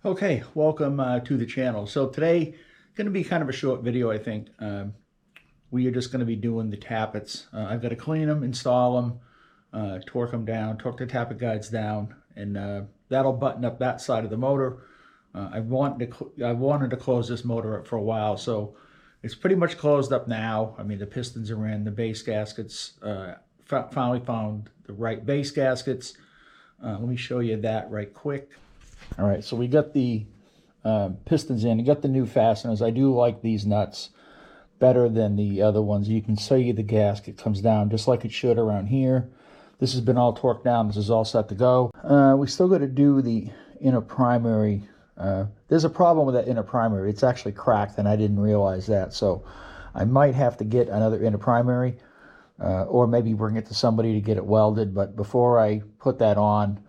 Okay, welcome to the channel. So today, going to be kind of a short video, I think. We are just going to be doing the tappets. I've got to clean them, install them, torque them down, torque the tappet guides down, and that'll button up that side of the motor. I wanted to close this motor up for a while, so it's pretty much closed up now. I mean, the pistons are in, the base gaskets, finally found the right base gaskets. Let me show you that right quick. All right, so we got the pistons in. You got the new fasteners. I do like these nuts better than the other ones. You can see the gasket comes down just like it should around here. This has been all torqued down. This is all set to go. We still got to do the inner primary. There's a problem with that inner primary. It's actually cracked, and I didn't realize that. So I might have to get another inner primary, or maybe bring it to somebody to get it welded. But before I put that on,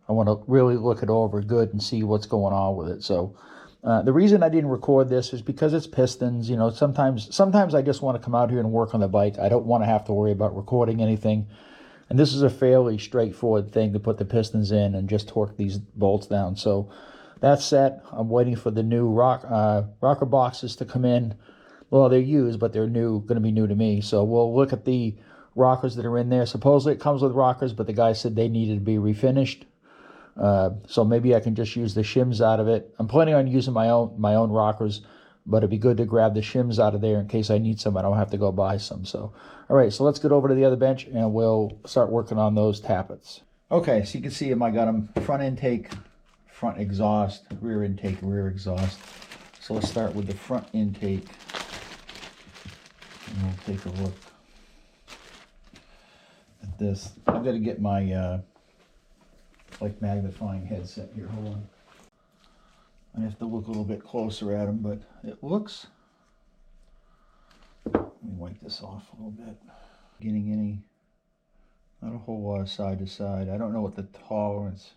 I want to really look it over good and see what's going on with it. So the reason I didn't record this is because it's pistons. You know, sometimes I just want to come out here and work on the bike. I don't want to have to worry about recording anything. And this is a fairly straightforward thing to put the pistons in and just torque these bolts down. So that's set. I'm waiting for the new rocker boxes to come in. Well, they're used, but they're new, going to be new to me. So we'll look at the rockers that are in there. Supposedly it comes with rockers, but the guy said they needed to be refinished. So maybe I can just use the shims out of it. I'm planning on using my own rockers, but it'd be good to grab the shims out of there in case I need some. I don't have to go buy some. So, all right, so let's get over to the other bench and we'll start working on those tappets. Okay, so you can see them. I got them front intake, front exhaust, rear intake, rear exhaust. So let's start with the front intake. And we'll take a look at this. I've got to get my like magnifying headset here. Hold on. I have to look a little bit closer at them, but it looks. Let me wipe this off a little bit. Getting any, not a whole lot of side to side. I don't know what the tolerance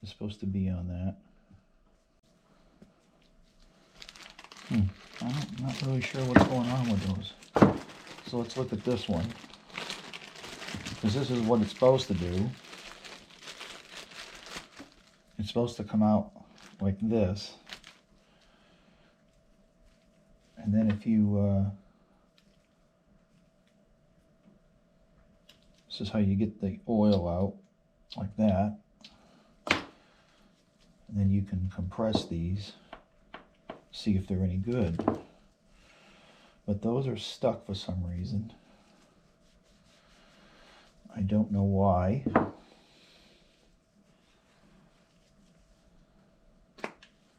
is supposed to be on that. I'm not really sure what's going on with those. So let's look at this one, because this is what it's supposed to do. It's supposed to come out like this. And then if you, this is how you get the oil out, like that. And then you can compress these, see if they're any good. But those are stuck for some reason. I don't know why.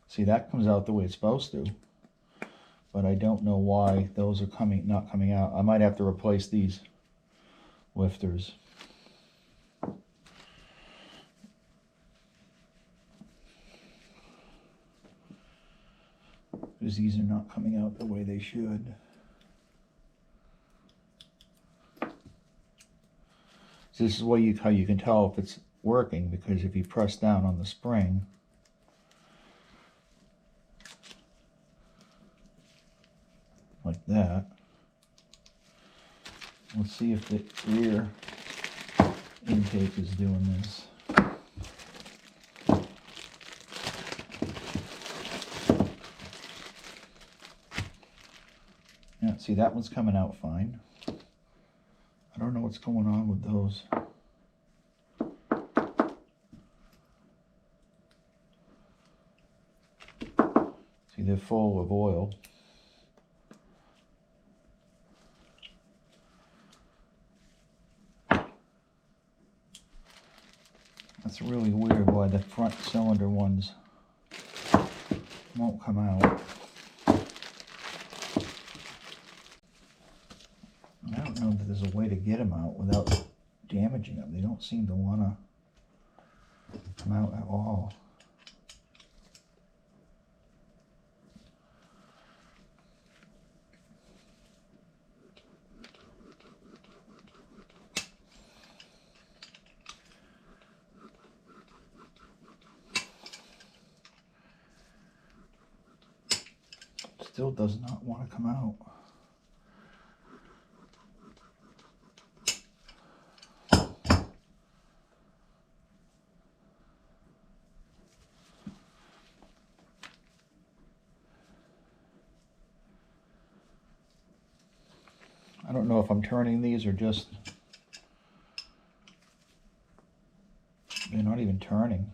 See, that comes out the way it's supposed to, but I don't know why those are not coming out. I might have to replace these lifters. Because these are not coming out the way they should. So this is how you can tell if it's working, because if you press down on the spring, like that. Let's see if the rear intake is doing this. Yeah, see, that one's coming out fine. I don't know what's going on with those. See, they're full of oil. That's really weird why the front cylinder ones won't come out. I don't know that there's a way to get them out without damaging them. They don't seem to want to come out at all. Still does not want to come out. I don't know if I'm turning these or just, they're not even turning.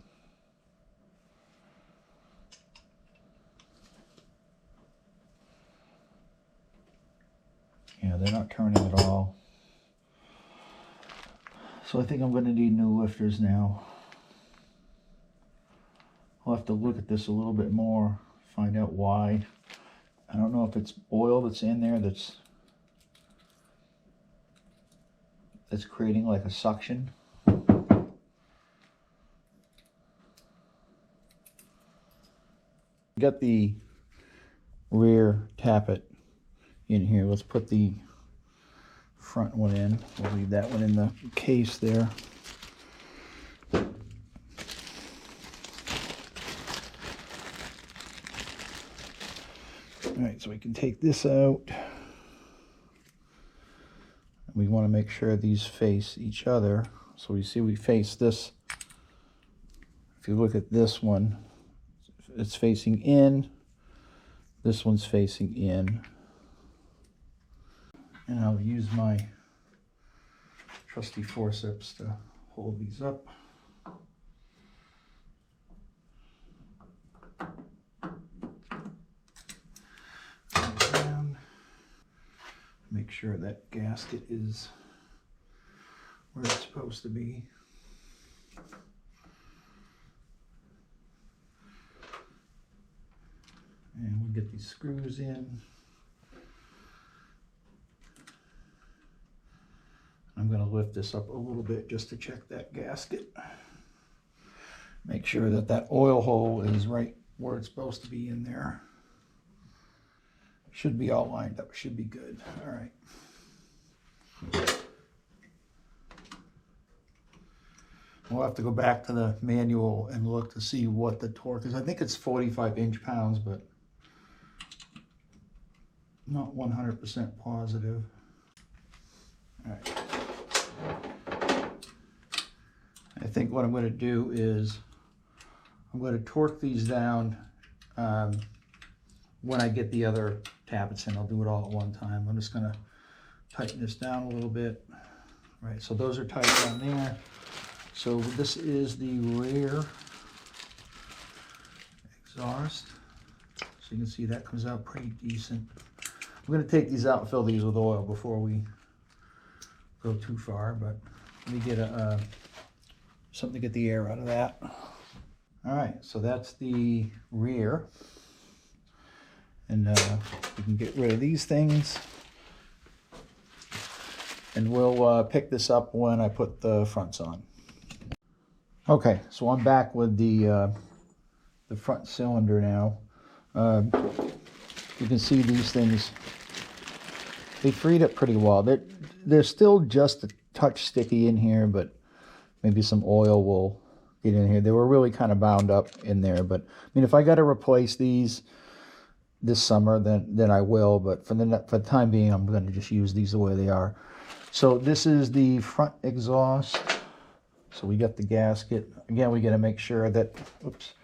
Yeah, they're not turning at all. So I think I'm going to need new lifters now. I'll have to look at this a little bit more, find out why. I don't know if it's oil that's in there that's creating like a suction. Got the rear tappet in here. Let's put the front one in. We'll leave that one in the case there. All right, so we can take this out. We want to make sure these face each other. So we see we face this. If you look at this one, it's facing in. This one's facing in. And I'll use my trusty forceps to hold these up. Down. Make sure that gasket is where it's supposed to be. And we'll get these screws in. I'm going to lift this up a little bit just to check that gasket. Make sure that that oil hole is right where it's supposed to be in there. Should be all lined up, should be good. All right. We'll have to go back to the manual and look to see what the torque is. I think it's 45 inch-pounds, but not 100% positive. All right. I think what I'm going to do is I'm going to torque these down when I get the other tappets in. I'll do it all at one time. I'm just going to tighten this down a little bit. All right, so those are tight down there. So this is the rear exhaust. So you can see that comes out pretty decent. I'm going to take these out and fill these with oil before we go too far, but let me get something to get the air out of that. All right, so that's the rear. And we can get rid of these things. And we'll pick this up when I put the fronts on. Okay, so I'm back with the front cylinder now. You can see these things, they freed up pretty well. They're still just a touch sticky in here, but maybe some oil will get in here. They were really kind of bound up in there, but I mean, if I got to replace these this summer, then I will, but for the time being, I'm going to just use these the way they are. So this is the front exhaust. So we got the gasket. Again, we got to make sure that, oops,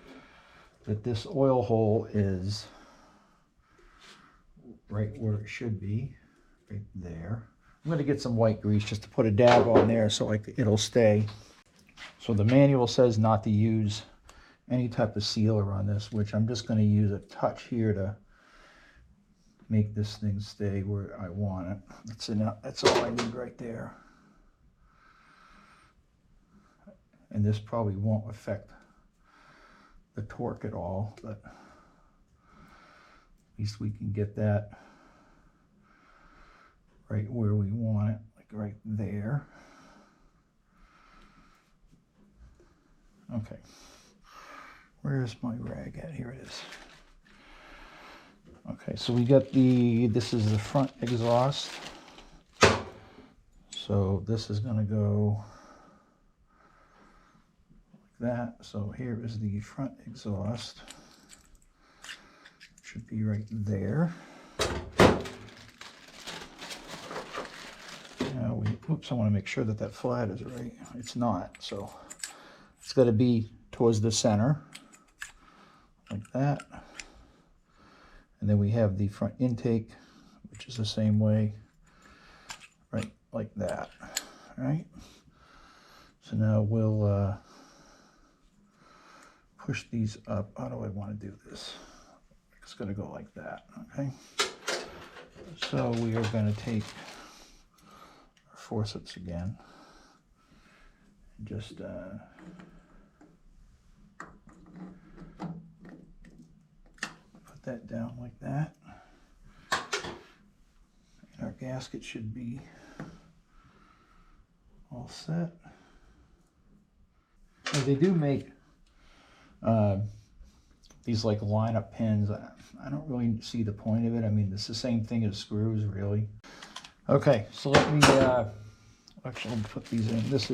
that this oil hole is right where it should be, right there. I'm going to get some white grease just to put a dab on there so it'll stay. So the manual says not to use any type of sealer on this, which I'm just going to use a touch here to make this thing stay where I want it. That's enough. That's all I need right there. And this probably won't affect the torque at all, but at least we can get that right where we want it, like right there. Okay, where's my rag at? Here it is. Okay, so we got this is the front exhaust. So this is gonna go like that. So here is the front exhaust. Should be right there. Now oops, I want to make sure that that flat is right. It's not, so it's got to be towards the center, like that. And then we have the front intake, which is the same way. right like that. All right. So now we'll push these up. How do I want to do this? It's going to go like that. Okay. So we are going to take our forceps again. And just put that down like that. And our gasket should be all set. Now they do make these like line-up pins. I don't really see the point of it. I mean, it's the same thing as screws, really. Okay, so let me actually put these in. This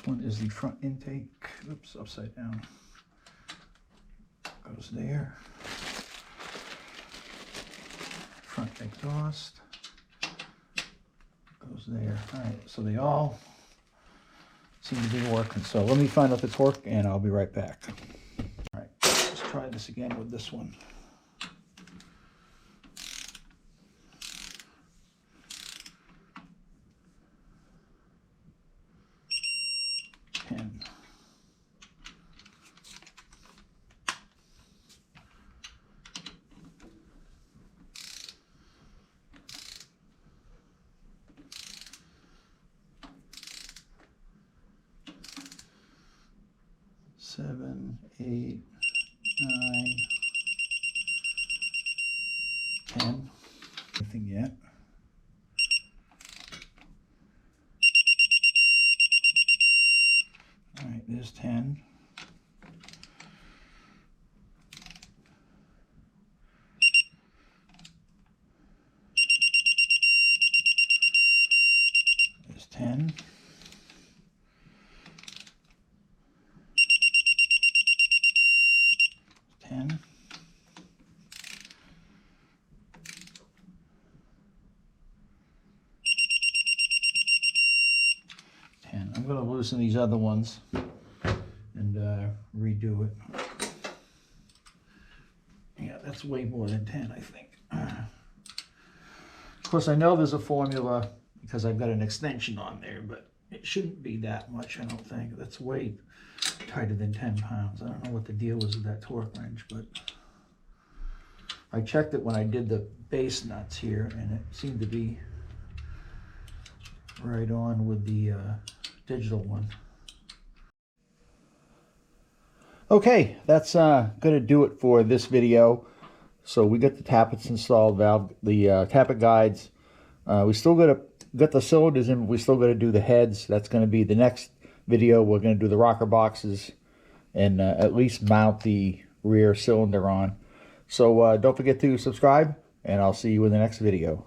one is the front intake. Oops, upside down. Goes there. Front exhaust goes there. All right, so they all seem to be working. So let me find out the torque and I'll be right back. All right, let's try this again with this one. Ten. Seven, 8, 9, 10. Nothing yet. All right, there's 10. There's 10. 10. 10. I'm going to loosen these other ones and redo it. Yeah, that's way more than 10, I think. Of course, I know there's a formula because I've got an extension on there, but it shouldn't be that much, I don't think. That's way tighter than 10 pounds. I don't know what the deal was with that torque wrench, but I checked it when I did the base nuts here, and it seemed to be right on with the digital one. Okay, that's going to do it for this video. So we got the tappets installed, the tappet guides. We still got the cylinders in. We still got to do the heads. That's going to be the next video. We're going to do the rocker boxes and at least mount the rear cylinder on. So don't forget to subscribe, and I'll see you in the next video.